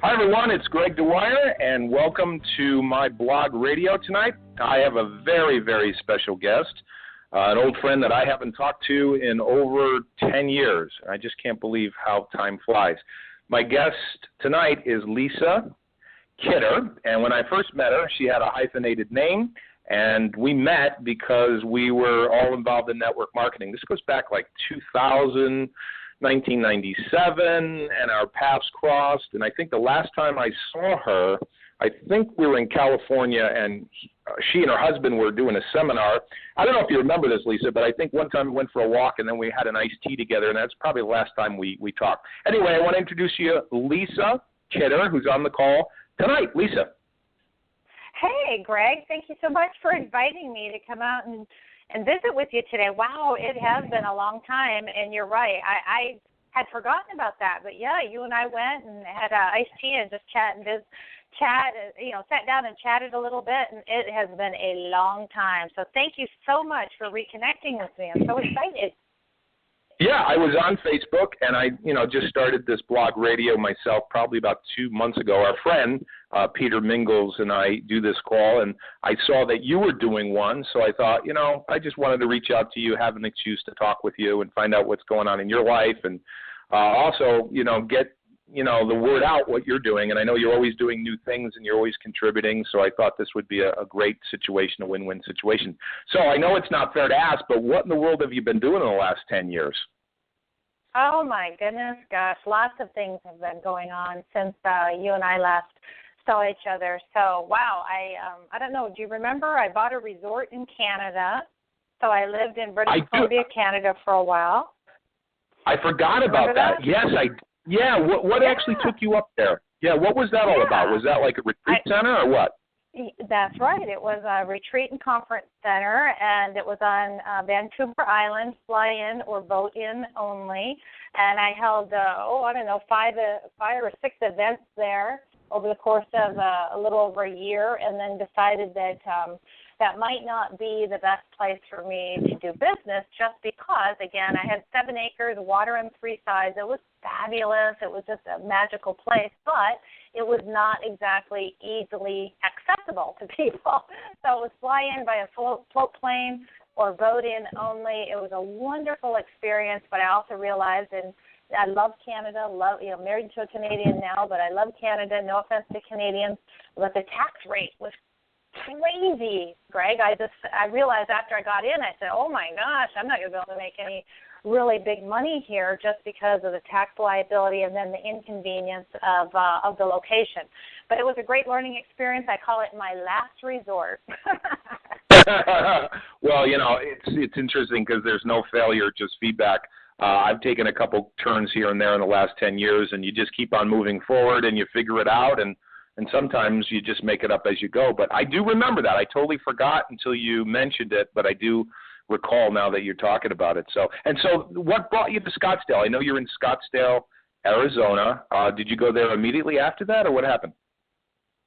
Hi, everyone. It's Greg Dwyer, and welcome to my blog radio tonight. I have a very, very special guest, an old friend that I haven't talked to in over 10 years. I just can't believe how time flies. My guest tonight is Lisa Kidder, and when I first met her, she had a hyphenated name, and we met because we were all involved in network marketing. This goes back like 2000, 1997, and our paths crossed. And I think the last time I saw her, I think we were in California, and she and her husband were doing a seminar. I don't know if you remember this, Lisa, but I think one time we went for a walk, and then we had an iced tea together, and that's probably the last time we talked. Anyway, I want to introduce you Lisa Kidder, who's on the call tonight. Lisa. Hey, Greg. Thank you so much for inviting me to come out and visit with you today. Wow, it has been a long time, and you're right. I had forgotten about that, but yeah, you and I went and had iced tea and just sat down and chatted a little bit, and it has been a long time. So thank you so much for reconnecting with me. I'm so excited. Yeah, I was on Facebook, and I, just started this blog radio myself probably about 2 months ago. Our friend, Peter Mingles, and I do this call, and I saw that you were doing one, so I thought, I just wanted to reach out to you, have an excuse to talk with you and find out what's going on in your life, and also, get, the word out what you're doing. And I know you're always doing new things, and you're always contributing, so I thought this would be a great situation, a win-win situation. So I know it's not fair to ask, but what in the world have you been doing in the last 10 years? Oh, my goodness, gosh. Lots of things have been going on since you and I last saw each other. So, wow, I don't know. Do you remember I bought a resort in Canada? So I lived in British Columbia, Canada for a while. I forgot about that. Yes, What actually took you up there? Yeah, what was that all about? Was that like a retreat center or what? That's right. It was a retreat and conference center, and it was on Vancouver Island, fly-in or boat-in only. And I held, 5 or 6 events there over the course of a little over a year, and then decided that that might not be the best place for me to do business just because, again, I had 7 acres, water on 3 sides. It was fabulous. It was just a magical place, but it was not exactly easily accessible to people. So it was fly in by a float plane or boat in only. It was a wonderful experience, but I also realized, and I love Canada, married to a Canadian now, but I love Canada, no offense to Canadians, but the tax rate was crazy, Greg. I realized after I got in, I said, oh my gosh, I'm not going to be able to make any really big money here just because of the tax liability and then the inconvenience of the location. But it was a great learning experience. I call it my last resort. Well, it's interesting because there's no failure, just feedback. I've taken a couple turns here and there in the last 10 years, and you just keep on moving forward and you figure it out, and sometimes you just make it up as you go. But I do remember that. I totally forgot until you mentioned it, but I do recall now that you're talking about it. So what brought you to Scottsdale? I know you're in Scottsdale, Arizona. Did you go there immediately after that, or what happened?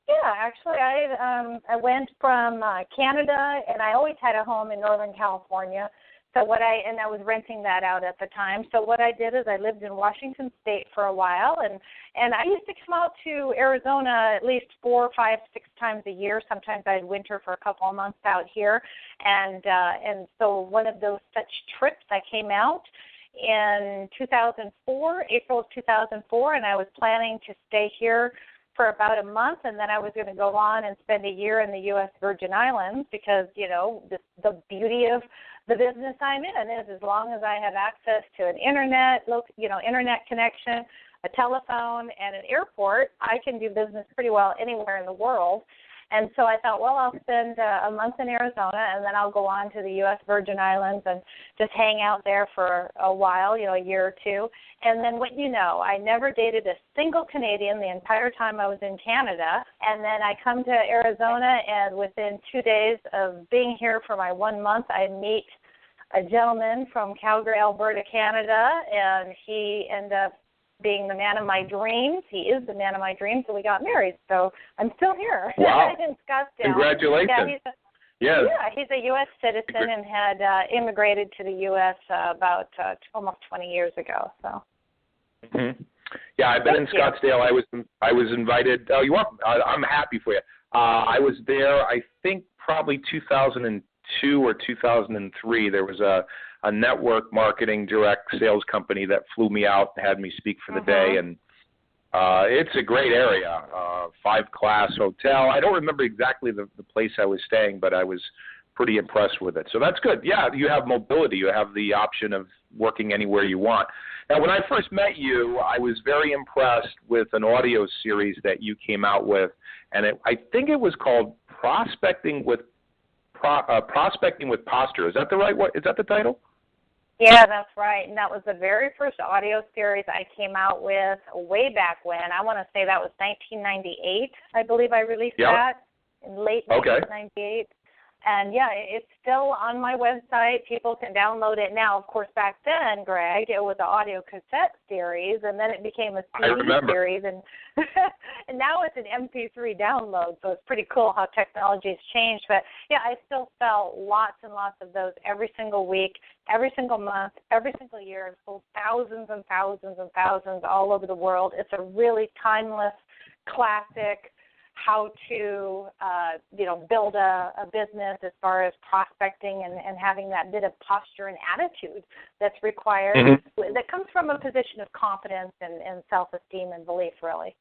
Yeah, actually, I went from Canada, and I always had a home in Northern California. So I was renting that out at the time. So what I did is I lived in Washington State for a while, and I used to come out to Arizona at least 4, 5, 6 times a year. Sometimes I'd winter for a couple of months out here, and so one of those such trips, I came out in 2004, April of 2004, and I was planning to stay here for about a month, and then I was going to go on and spend a year in the U.S. Virgin Islands because, the beauty of the business I'm in is as long as I have access to an internet connection, a telephone, and an airport, I can do business pretty well anywhere in the world. And so I thought, well, I'll spend a month in Arizona, and then I'll go on to the U.S. Virgin Islands and just hang out there for a while, a year or two. And then I never dated a single Canadian the entire time I was in Canada. And then I come to Arizona, and within 2 days of being here for my 1 month, I meet a gentleman from Calgary, Alberta, Canada, and he ended up being the man of my dreams. He is the man of my dreams, and we got married. So I'm still here in Scottsdale. Congratulations. Yeah, he's a U.S. citizen and had immigrated to the U.S. about almost 20 years ago. So. Mm-hmm. Yeah, I've been in Thank you. Scottsdale. I was invited. Oh, you are? I'm happy for you. I was there. I think probably 2002 or 2003. There was a network marketing direct sales company that flew me out and had me speak for the day, and it's a great area. 5-class hotel. I don't remember exactly the place I was staying, but I was pretty impressed with it. So that's good. Yeah, you have mobility. You have the option of working anywhere you want. Now, when I first met you, I was very impressed with an audio series that you came out with, and I think it was called Prospecting with Posture. Is that the right one? Is that the title? Yeah, that's right. And that was the very first audio series I came out with way back when. I want to say that was 1998, I believe I released that in late 1998. And, yeah, it's still on my website. People can download it now. Of course, back then, Greg, it was an audio cassette series, and then it became a CD series. And and now it's an MP3 download, so it's pretty cool how technology has changed. But, yeah, I still sell lots and lots of those every single week, every single month, every single year. I've sold thousands and thousands and thousands all over the world. It's a really timeless, classic how to, build a business as far as prospecting and having that bit of posture and attitude that's required, that comes from a position of confidence and self-esteem and belief, really.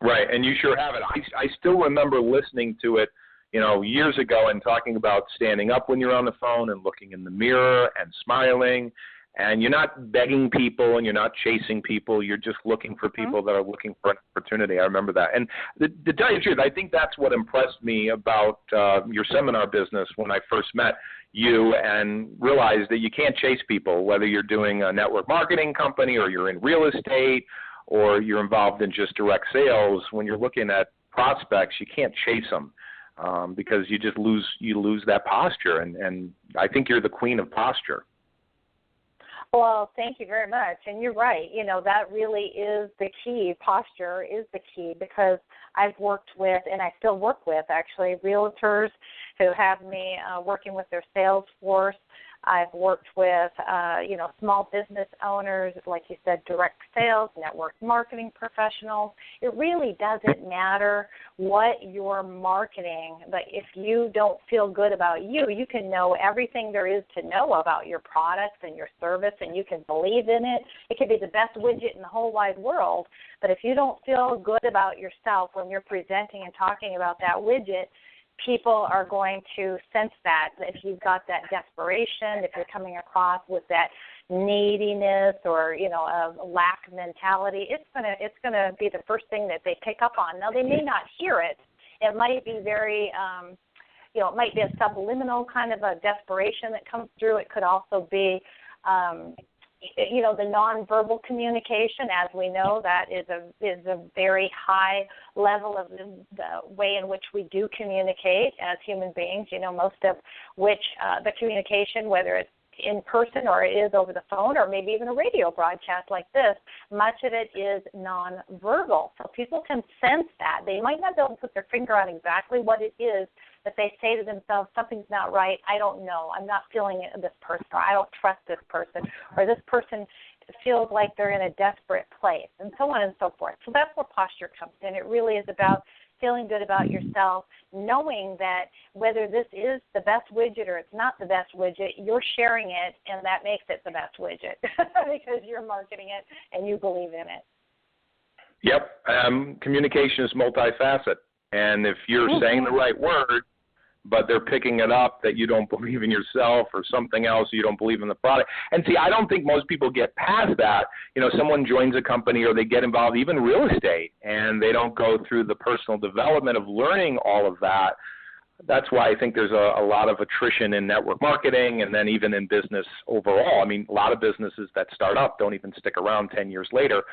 Right, and you sure have it. I still remember listening to it, years ago and talking about standing up when you're on the phone and looking in the mirror and smiling. And you're not begging people and you're not chasing people. You're just looking for people that are looking for an opportunity. I remember that. And to tell you the truth, I think that's what impressed me about your seminar business when I first met you and realized that you can't chase people, whether you're doing a network marketing company or you're in real estate or you're involved in just direct sales. When you're looking at prospects, you can't chase them because you just lose that posture. And I think you're the queen of posture. Well, thank you very much. And you're right. That really is the key. Posture is the key because I've worked with, and I still work with, actually, realtors who have me working with their sales force. I've worked with, small business owners, like you said, direct sales, network marketing professionals. It really doesn't matter what you're marketing, but if you don't feel good about you, you can know everything there is to know about your products and your service, and you can believe in it. It could be the best widget in the whole wide world, but if you don't feel good about yourself when you're presenting and talking about that widget, people are going to sense that. If you've got that desperation, if you're coming across with that neediness or, a lack mentality, it's gonna be the first thing that they pick up on. Now, they may not hear it. It might be very, it might be a subliminal kind of a desperation that comes through. It could also be, the nonverbal communication, as we know, that is a very high level of the way in which we do communicate as human beings, most of which the communication, whether it's in person or it is over the phone or maybe even a radio broadcast like this, much of it is nonverbal. So people can sense that. They might not be able to put their finger on exactly what it is, but they say to themselves, something's not right, I don't know, I'm not feeling this person, or I don't trust this person, or this person feels like they're in a desperate place, and so on and so forth. So that's where posture comes in. It really is about feeling good about yourself, knowing that whether this is the best widget or it's not the best widget, you're sharing it, and that makes it the best widget because you're marketing it and you believe in it. Yep. Communication is multifaceted. And if you're saying the right word, but they're picking it up that you don't believe in yourself or something else, you don't believe in the product. And see, I don't think most people get past that. Someone joins a company or they get involved, even real estate, and they don't go through the personal development of learning all of that. That's why I think there's a lot of attrition in network marketing and then even in business overall. I mean, a lot of businesses that start up don't even stick around 10 years later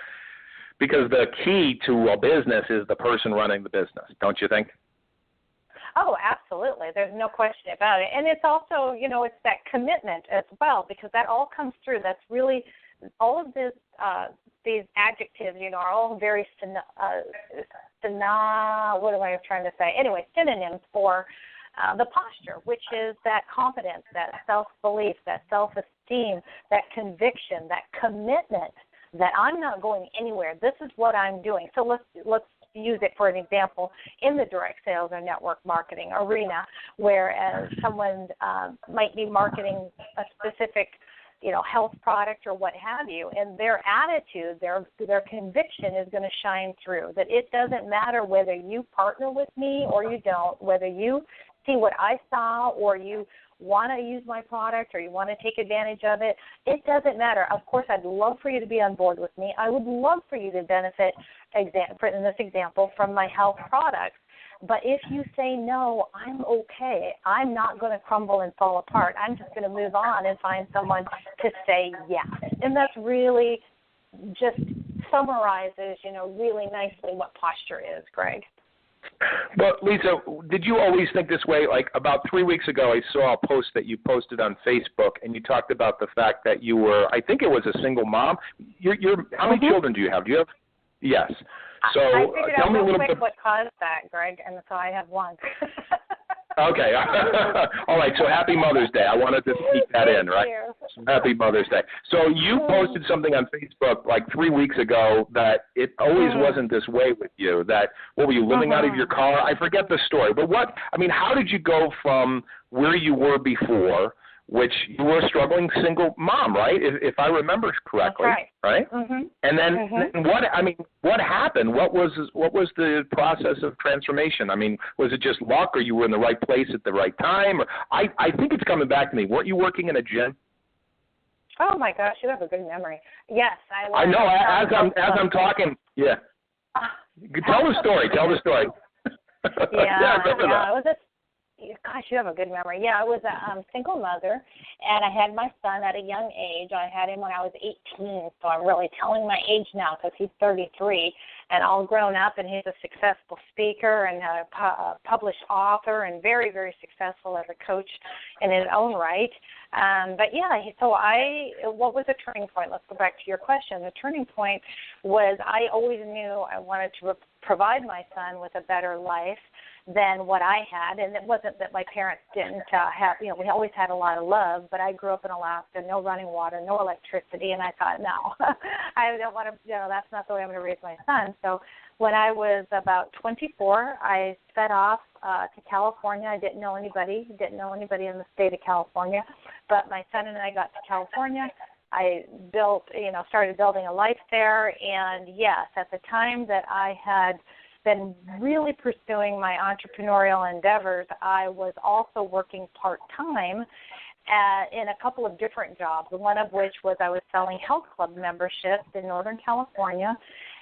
because the key to a business is the person running the business, don't you think? Oh, absolutely. There's no question about it. And it's also, it's that commitment as well, because that all comes through. That's really, all of this, these adjectives, are all very, what am I trying to say? Anyway, synonyms for the posture, which is that confidence, that self-belief, that self-esteem, that conviction, that commitment that I'm not going anywhere. This is what I'm doing. So let's use it for an example in the direct sales or network marketing arena, whereas someone might be marketing a specific health product or what have you, and their attitude, their conviction is going to shine through, that it doesn't matter whether you partner with me or you don't, whether you see what I saw or you want to use my product or you want to take advantage of it, it doesn't matter. Of course, I'd love for you to be on board with me. I would love for you to benefit, in this example, from my health products. But if you say no, I'm okay. I'm not going to crumble and fall apart. I'm just going to move on and find someone to say yes. And that's really just summarizes, really nicely what posture is, Greg. But, Lisa, did you always think this way? Like about 3 weeks ago, I saw a post that you posted on Facebook, and you talked about the fact that you were, I think it was a single mom. How many children do you have? Do you have? Yes. So I figured tell out me a real little quick bit. what caused that, Greg, and so I have one. Okay. All right. So happy Mother's Day. I wanted to sneak that in, right? Happy Mother's Day. So you posted something on Facebook like 3 weeks ago that it always wasn't this way with you. That, what were you, living out of your car? I forget the story. But how did you go from where you were before, which you were a struggling single mom, right? If I remember correctly, that's right? Mm-hmm. And then what happened? What was the process of transformation? I mean, was it just luck, or you were in the right place at the right time? Or I think it's coming back to me. Weren't you working in a gym? Oh my gosh, you have a good memory. Yes, I was. I know. As I'm talking, yeah. Tell the story. Tell the story. Yeah, I remember that. It was gosh, you have a good memory. Yeah, I was a single mother, and I had my son at a young age. I had him when I was 18, so I'm really telling my age now because he's 33 and all grown up, and he's a successful speaker and a published author and very, very successful as a coach in his own right. But yeah, what was the turning point? Let's go back to your question. The turning point was I always knew I wanted to provide my son with a better life than what I had, and it wasn't that my parents didn't have, we always had a lot of love, but I grew up in Alaska, no running water, no electricity, and I thought, no, I don't want to, that's not the way I'm going to raise my son. So when I was about 24, I sped off to California. I didn't know anybody in the state of California, but my son and I got to California. I started building a life there, and yes, at the time that I had been really pursuing my entrepreneurial endeavors, I was also working part-time in a couple of different jobs, one of which was I was selling health club memberships in Northern California,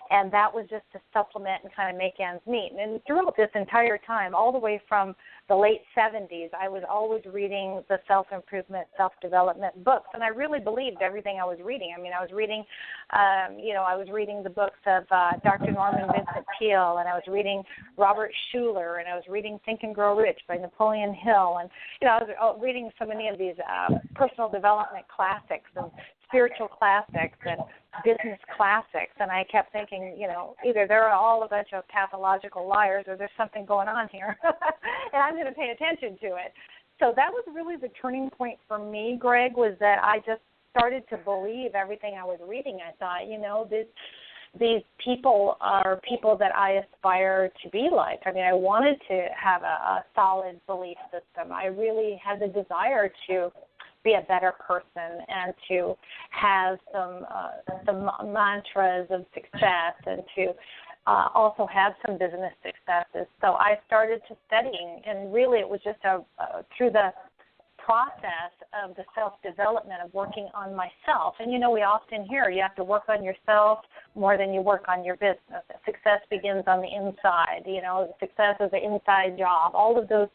and that was just to supplement and kind of make ends meet. And throughout this entire time, all the way from the late 70s, I was always reading the self-improvement, self-development books, and I really believed everything I was reading. I mean, I was reading, I was reading the books of Dr. Norman Vincent Peale, and I was reading Robert Schuller, and I was reading Think and Grow Rich by Napoleon Hill, and I was reading so many of these personal development classics and spiritual classics and business classics, and I kept thinking, either they're all a bunch of pathological liars or there's something going on here, and I'm going to pay attention to it. So that was really the turning point for me, Greg, was that I just started to believe everything I was reading. I thought, these people are people that I aspire to be like. I mean, I wanted to have a solid belief system. I really had the desire to be a better person and to have some mantras of success and to also have some business successes. So I started to studying, and really it was just through the process of the self-development of working on myself. And, we often hear you have to work on yourself more than you work on your business. Success begins on the inside. Success is an inside job. All of those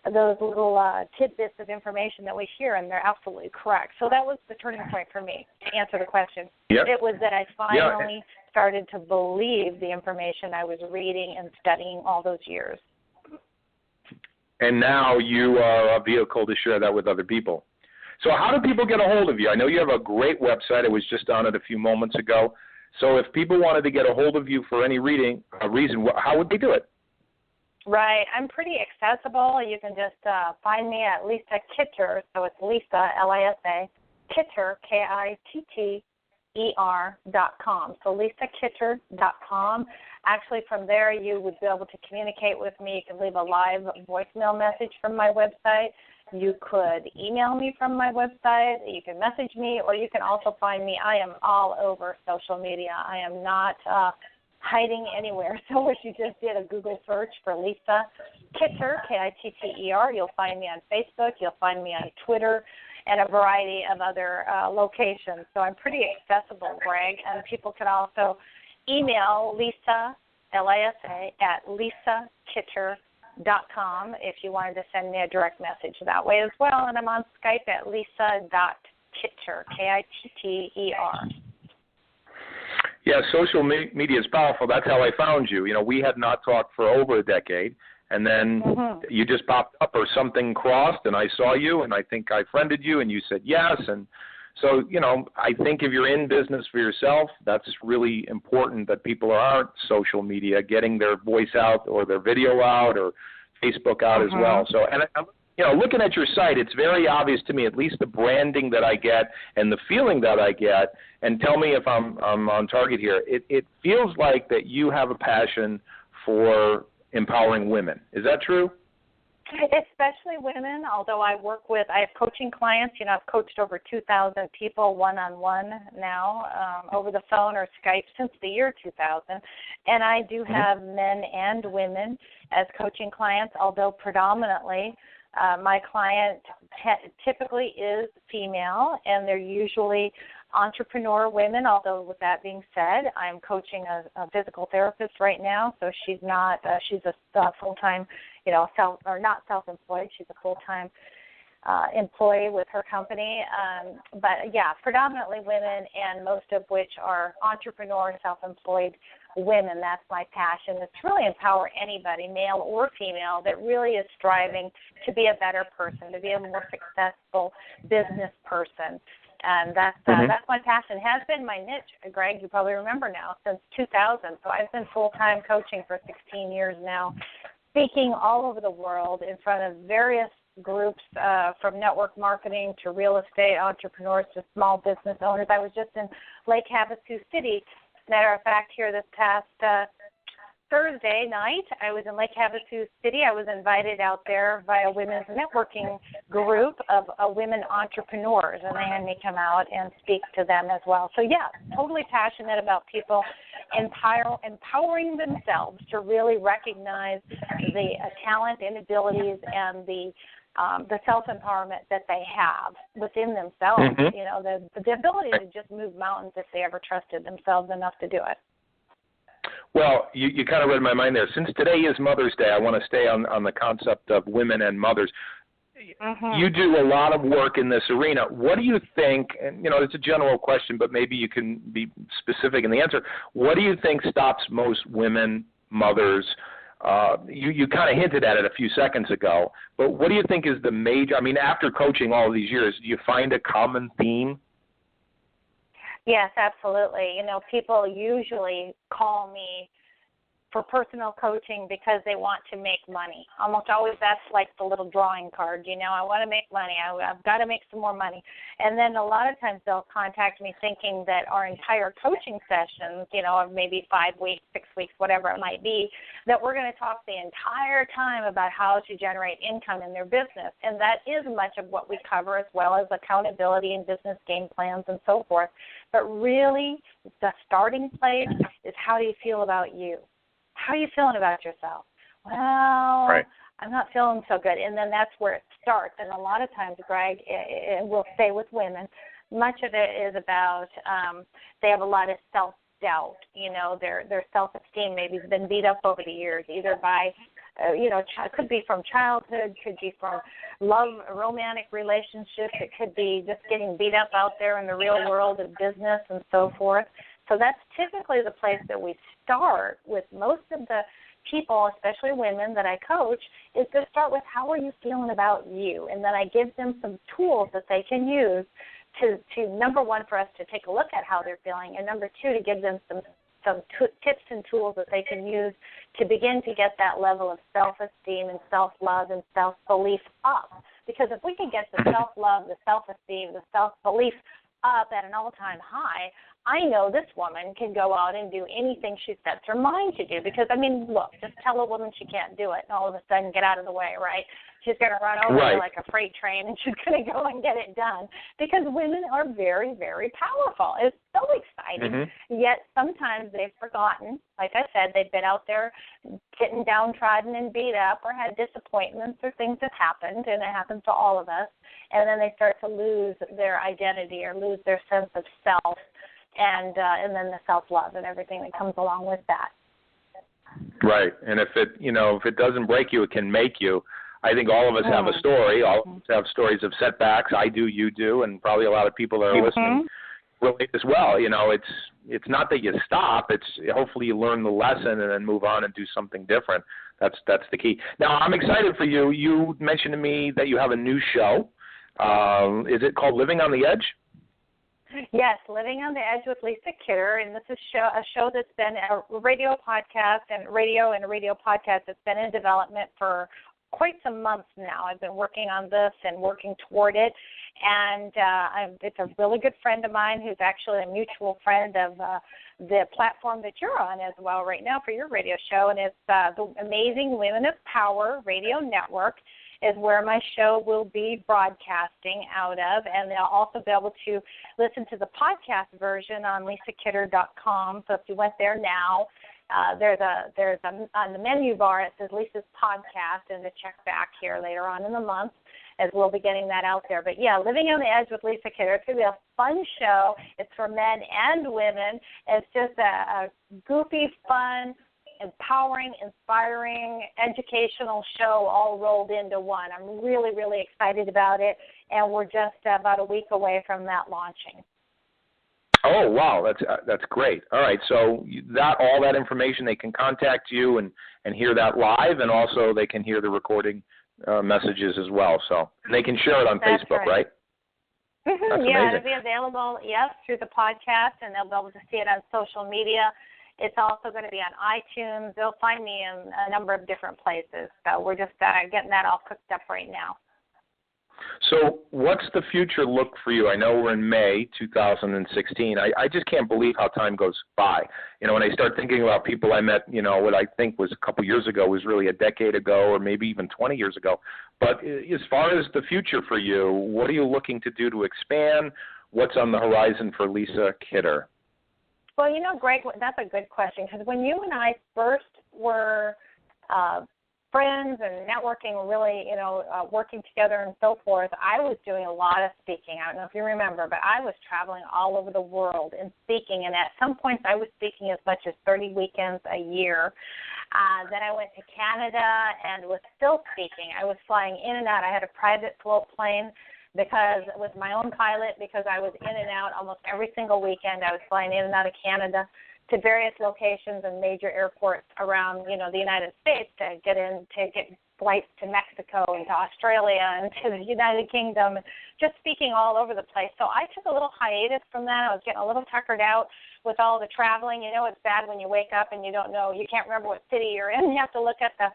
little tidbits of information that we hear, and they're absolutely correct. So that was the turning point for me, to answer the question. Yep. It was that I finally started to believe the information I was reading and studying all those years. And now you are a vehicle to share that with other people. So how do people get a hold of you? I know you have a great website. I was just on it a few moments ago. So if people wanted to get a hold of you for any reason, how would they do it? Right. I'm pretty accessible. You can just find me at Lisa Kitter. So it's Lisa, Lisa, Kitter, Kitter, So lisakitcher.com. Actually, from there, you would be able to communicate with me. You can leave a live voicemail message from my website. You could email me from my website. You can message me, or you can also find me. I am all over social media. I am not hiding anywhere. So if you just did a Google search for Lisa Kitcher, Kitter, you'll find me on Facebook. You'll find me on Twitter and a variety of other locations. So I'm pretty accessible, Greg. And people can also email Lisa, Lisa, at lisakitcher.com if you wanted to send me a direct message that way as well. And I'm on Skype at lisa.kitcher, Kitter. Yeah, social media is powerful. That's how I found you. You know, we had not talked for over a decade, and then you just popped up or something crossed, and I saw you, and I think I friended you, and you said yes. And so, you know, I think if you're in business for yourself, that's really important that people are social media, getting their voice out or their video out or Facebook out as well. So, and you know, looking at your site, it's very obvious to me, at least the branding that I get and the feeling that I get, and tell me if I'm on target here, it feels like that you have a passion for empowering women. Is that true? Especially women, although I have coaching clients. You know, I've coached over 2,000 people one-on-one now, over the phone or Skype since the year 2000. And I do have men and women as coaching clients, although predominantly my client typically is female, and they're usually entrepreneur women, although with that being said, I'm coaching a physical therapist right now, so she's not, she's a full-time, you know, not self-employed, she's a full-time employee with her company. But, yeah, predominantly women, and most of which are entrepreneur, self-employed women. That's my passion, is to really empower anybody, male or female, that really is striving to be a better person, to be a more successful business person. And that's my passion. Has been my niche, Greg, you probably remember now, since 2000. So I've been full-time coaching for 16 years now, speaking all over the world in front of various groups, from network marketing to real estate entrepreneurs to small business owners. I was just in Lake Havasu City. Matter of fact, here this past Thursday night, I was in Lake Havasu City. I was invited out there by a women's networking group of women entrepreneurs, and they had me come out and speak to them as well. So, yeah, totally passionate about people empowering themselves to really recognize the talent and abilities and the self-empowerment that they have within themselves, you know, the ability to just move mountains if they ever trusted themselves enough to do it. Well, you kind of read my mind there. Since today is Mother's Day, I want to stay on the concept of women and mothers. You do a lot of work in this arena. What do you think, and, you know, it's a general question, but maybe you can be specific in the answer. What do you think stops most women, mothers? You kind of hinted at it a few seconds ago, but what do you think is the major, I mean, after coaching all of these years, do you find a common theme? Yes, absolutely. You know, people usually call me for personal coaching because they want to make money. Almost always that's like the little drawing card, you know, I want to make money. I've got to make some more money. And then a lot of times they'll contact me thinking that our entire coaching sessions, you know, of maybe 5 weeks, 6 weeks, whatever it might be, that we're going to talk the entire time about how to generate income in their business. And that is much of what we cover, as well as accountability and business game plans and so forth. But really, the starting place is, how do you feel about you? How are you feeling about yourself? Well, right. I'm not feeling so good. And then that's where it starts. And a lot of times, Greg, it will stay with women. Much of it is about they have a lot of self-doubt. You know, their self-esteem maybe has been beat up over the years, either by, you know, it could be from childhood, could be from love, romantic relationships. It could be just getting beat up out there in the real world of business and so forth. So that's typically the place that we start with most of the people, especially women that I coach, is to start with, how are you feeling about you? And then I give them some tools that they can use to number one, for us to take a look at how they're feeling, and number two, to give them some tips and tools that they can use to begin to get that level of self-esteem and self-love and self-belief up. Because if we can get the self-love, the self-esteem, the self-belief up at an all-time high, I know this woman can go out and do anything she sets her mind to do. Because, I mean, look, just tell a woman she can't do it and all of a sudden get out of the way, right? She's going to run over you like a freight train, and she's going to go and get it done. Because women are very, very powerful. It's so exciting. Yet sometimes they've forgotten. Like I said, they've been out there getting downtrodden and beat up or had disappointments or things that happened, and it happens to all of us. And then they start to lose their identity or lose their sense of self, and then the self-love and everything that comes along with that. Right. And if it doesn't break you, it can make you. I think all of us have a story. All of us have stories of setbacks. I do, you do, and probably a lot of people that are listening relate as well. It's not that you stop. It's hopefully you learn the lesson and then move on and do something different. That's the key. Now, I'm excited for you. You mentioned to me that you have a new show. Is it called Living on the Edge? Yes, Living on the Edge with Lisa Kidder, and this is a show that's been a radio podcast and a radio podcast that's been in development for quite some months now. I've been working on this and working toward it, and it's a really good friend of mine who's actually a mutual friend of the platform that you're on as well right now for your radio show, and it's the Amazing Women of Power Radio Network is where my show will be broadcasting out of, and they'll also be able to listen to the podcast version on lisakidder.com. So if you went there now, there's on the menu bar it says Lisa's Podcast, and to check back here later on in the month as we'll be getting that out there. But yeah, Living on the Edge with Lisa Kidder. It's going to be a fun show. It's for men and women. It's just a goofy, fun, empowering, inspiring, educational show all rolled into one. I'm really, really excited about it, and we're just about a week away from that launching. Oh, wow, that's great. All right, so all that information, they can contact you and hear that live, and also they can hear the recording messages as well. So they can share it on Facebook, right? That's yeah, it'll be available, yes, through the podcast, and they'll be able to see it on social media. It's also going to be on iTunes. They'll find me in a number of different places. So we're just getting that all cooked up right now. So what's the future look for you? I know we're in May 2016. I just can't believe how time goes by. When I start thinking about people I met, what I think was a couple years ago was really a decade ago or maybe even 20 years ago. But as far as the future for you, what are you looking to do to expand? What's on the horizon for Lisa Kidder? Well, Greg, that's a good question, because when you and I first were friends and networking, really, working together and so forth, I was doing a lot of speaking. I don't know if you remember, but I was traveling all over the world and speaking, and at some points I was speaking as much as 30 weekends a year. Then I went to Canada and was still speaking. I was flying in and out. I had a private float plane because with my own pilot, because I was in and out almost every single weekend. I was flying in and out of Canada to various locations and major airports around, the United States to get flights to Mexico and to Australia and to the United Kingdom, just speaking all over the place. So I took a little hiatus from that. I was getting a little tuckered out with all the traveling. It's bad when you wake up and you can't remember what city you're in. You have to look at the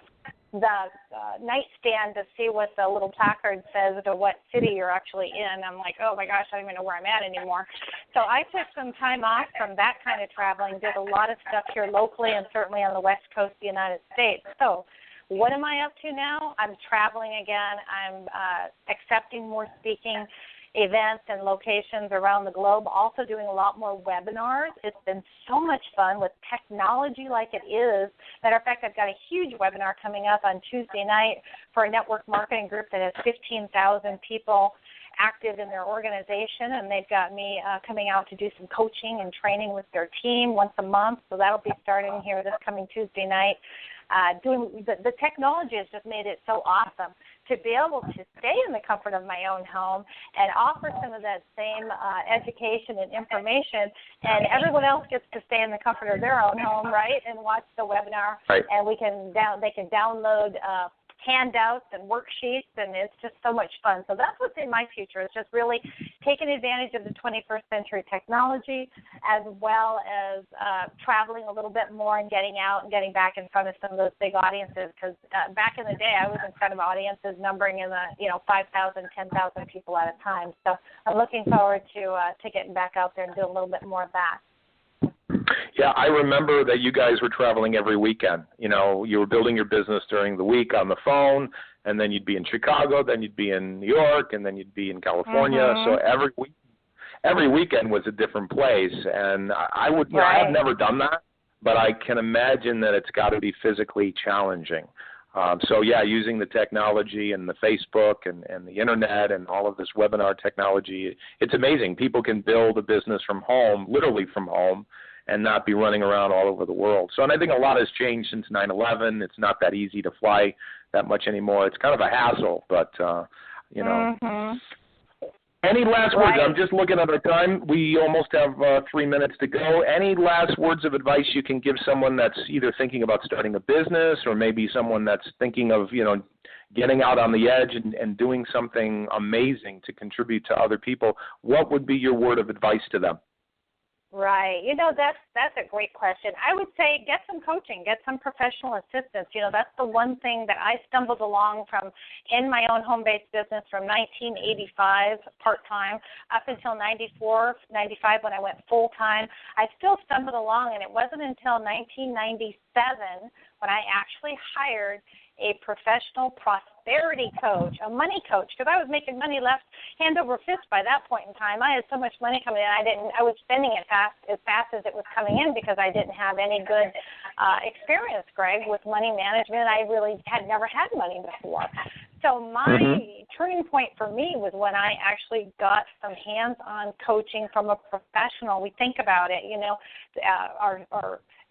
nightstand to see what the little placard says to what city you're actually in. I'm like, oh my gosh, I don't even know where I'm at anymore. So I took some time off from that kind of traveling, did a lot of stuff here locally and certainly on the West Coast of the United States. So what am I up to now? I'm traveling again. I'm accepting more speaking events and locations around the globe, also doing a lot more webinars. It's been so much fun with technology like it is. Matter of fact, I've got a huge webinar coming up on Tuesday night for a network marketing group that has 15,000 people active in their organization, and they've got me coming out to do some coaching and training with their team once a month. So that'll be starting here this coming Tuesday night. The technology has just made it so awesome to be able to stay in the comfort of my own home and offer some of that same education and information, and everyone else gets to stay in the comfort of their own home, right, and watch the webinar. Right. And they can download handouts and worksheets, and it's just so much fun. So that's what's in my future. It's just really taking advantage of the 21st century technology, as well as traveling a little bit more and getting out and getting back in front of some of those big audiences. Because back in the day, I was in front of audiences numbering in the 5,000, 10,000 people at a time. So I'm looking forward to getting back out there and doing a little bit more of that. Yeah, I remember that you guys were traveling every weekend. You were building your business during the week on the phone, and then you'd be in Chicago, then you'd be in New York, and then you'd be in California. Mm-hmm. So every weekend was a different place, and I have never done that, but I can imagine that it's got to be physically challenging. Using the technology and the Facebook and the internet and all of this webinar technology, it's amazing. People can build a business from home, literally from home, and not be running around all over the world. So, and I think a lot has changed since 9/11. It's not that easy to fly that much anymore. It's kind of a hassle, but, Mm-hmm. Any last words? I'm just looking at our time. We almost have 3 minutes to go. Any last words of advice you can give someone that's either thinking about starting a business or maybe someone that's thinking of, getting out on the edge and doing something amazing to contribute to other people? What would be your word of advice to them? Right. That's a great question. I would say get some coaching, get some professional assistance. That's the one thing that I stumbled along from in my own home-based business from 1985 part-time up until 94, 95 when I went full-time. I still stumbled along, and it wasn't until 1997 when I actually hired a professional prosperity coach, a money coach, because I was making money left hand over fist by that point in time. I had so much money coming in, I was spending it as fast as it was coming in because I didn't have any good experience, Greg, with money management. I really had never had money before. So my turning point for me was when I actually got some hands-on coaching from a professional. We think about it, our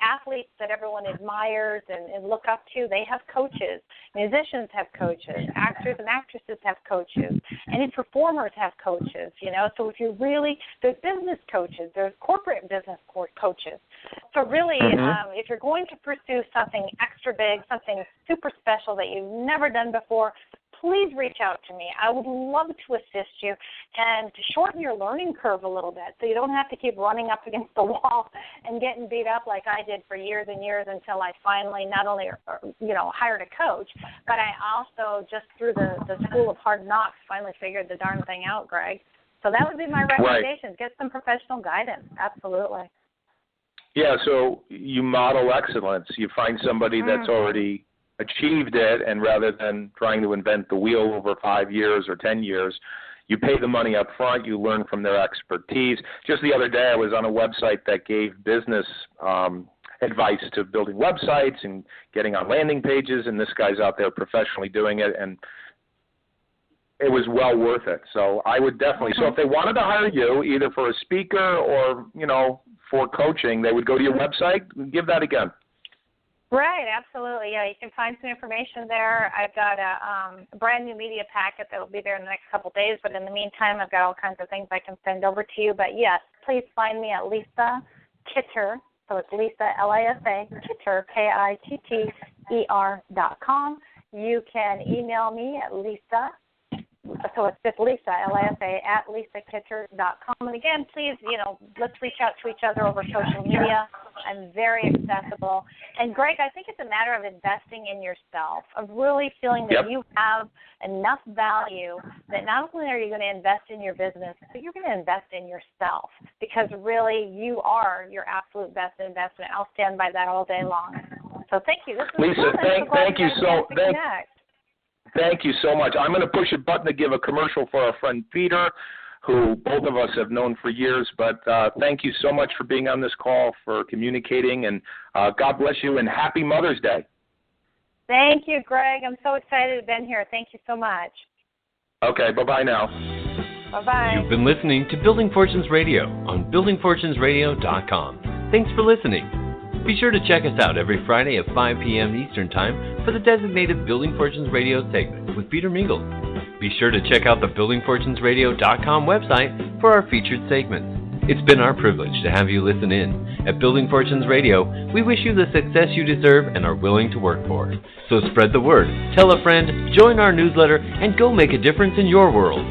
athletes that everyone admires and look up to, they have coaches. Musicians have coaches. Actors and actresses have coaches. Any performers have coaches, So if there's business coaches, there's corporate business coaches. So really, if you're going to pursue something extra big, something super special that you've never done before, please reach out to me. I would love to assist you and to shorten your learning curve a little bit so you don't have to keep running up against the wall and getting beat up like I did for years and years until I finally not only, hired a coach, but I also just through the school of hard knocks finally figured the darn thing out, Greg. So that would be my recommendation. Get some professional guidance. Absolutely. Yeah, so you model excellence. You find somebody that's already achieved it, and rather than trying to invent the wheel over 5 years or 10 years, you pay the money up front, you learn from their expertise. Just the other day I was on a website that gave business advice to building websites and getting on landing pages, and this guy's out there professionally doing it, and it was well worth it. So I would definitely, so if they wanted to hire you either for a speaker or, for coaching, they would go to your website. Give that again. Right, absolutely. Yeah, you can find some information there. I've got a brand new media packet that will be there in the next couple of days, but in the meantime, I've got all kinds of things I can send over to you. But yes, please find me at Lisa Kitter. So it's Lisa, Lisa, Kitter, KITTER.com. You can email me at Lisa. So it's just Lisa, Lisa, at LisaKitter.com. And again, please, let's reach out to each other over social media. I'm very accessible. And Greg, I think it's a matter of investing in yourself, of really feeling that you have enough value that not only are you going to invest in your business, but you're going to invest in yourself, because really you are your absolute best investment. I'll stand by that all day long. So thank you. This was Lisa, thank you so much. Thank you so much. I'm going to push a button to give a commercial for our friend Peter, who both of us have known for years. But thank you so much for being on this call, for communicating, and God bless you, and happy Mother's Day. Thank you, Greg. I'm so excited to have been here. Thank you so much. Okay, bye-bye now. Bye-bye. You've been listening to Building Fortunes Radio on buildingfortunesradio.com. Thanks for listening. Be sure to check us out every Friday at 5 p.m. Eastern Time for the designated Building Fortunes Radio segment with Peter Mingle. Be sure to check out the buildingfortunesradio.com website for our featured segments. It's been our privilege to have you listen in. At Building Fortunes Radio, we wish you the success you deserve and are willing to work for. So spread the word, tell a friend, join our newsletter, and go make a difference in your world.